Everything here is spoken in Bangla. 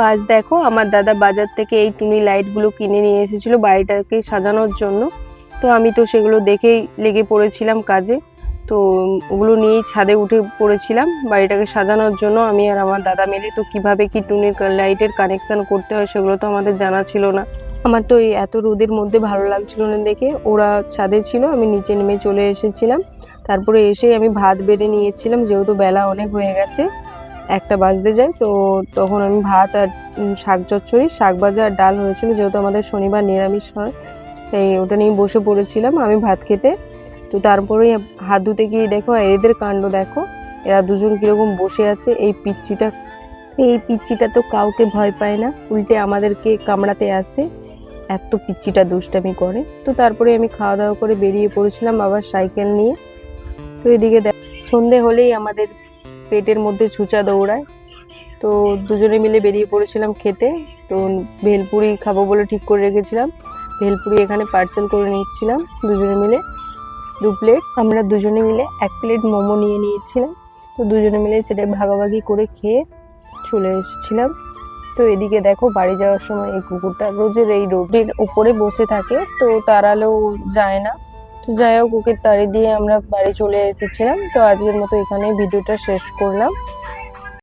আজ দেখো আমার দাদা বাজার থেকে এই টুনি লাইটগুলো কিনে নিয়ে এসেছিল বাড়িটাকে সাজানোর জন্য। তো আমি তো সেগুলো দেখেই লেগে পড়েছিলাম কাজে। তো ওগুলো নিয়েই ছাদে উঠে পড়েছিলাম বাড়িটাকে সাজানোর জন্য আমি আর আমার দাদা মিলে। তো কিভাবে কি টুনির লাইটের কানেকশন করতে হয় সেগুলো তো আমাদের জানা ছিল না। আমার তো এই এত রোদের মধ্যে ভালো লাগছিল না দেখে, ওরা ছাদে ছিল, আমি নিচে নেমে চলে এসেছিলাম। তারপরে এসেই আমি ভাত বেড়ে নিয়েছিলাম, যেহেতু বেলা অনেক হয়ে গেছে, 1টা বাজতে যায়। তো তখন আমি ভাত আর শাক চচ্চড়ি, শাক ভাজা আর ডাল হয়েছিল, যেহেতু আমাদের শনিবার নিরামিষ হয়, তাই ওটা নিয়ে বসে পড়েছিলাম আমি ভাত খেতে। তো তারপরে হাত ধুতে গিয়ে দেখো এদের কাণ্ড দেখো, এরা দুজন কিরকম বসে আছে। এই পিচ্চিটা তো কাউকে ভয় পায় না, উল্টে আমাদেরকে কামড়াতে আসে, এত পিচ্চিটা দুষ্টামি করে। তো তারপরে আমি খাওয়া দাওয়া করে বেরিয়ে পড়েছিলাম আবার সাইকেল নিয়ে। তো এদিকে সন্ধে হলেই আমাদের পেটের মধ্যে ছুঁচা দৌড়ায়। তো দুজনে মিলে বেরিয়ে পড়েছিলাম খেতে। তো ভেলপুরি খাবো বলে ঠিক করে রেখেছিলাম, ভেলপুরি এখানে পার্সেল করে নিচ্ছিলাম দুজনে মিলে 2 প্লেট। আমরা দুজনে মিলে 1 প্লেট মোমো নিয়ে নিয়েছিলাম। তো দুজনে মিলে সেটা ভাগাভাগি করে খেয়ে চলে এসেছিলাম। তো এদিকে দেখো বাড়ি যাওয়ার সময় এই কুকুরটা রোজের এই রোডের উপরে বসে থাকে, তো তাড়ালেও যায় না। তো যাই হোক, ওকে তাড়িয়ে দিয়ে আমরা বাড়ি চলে এসেছিলাম। তো আজকের মতো এখানে ভিডিওটা শেষ করলাম।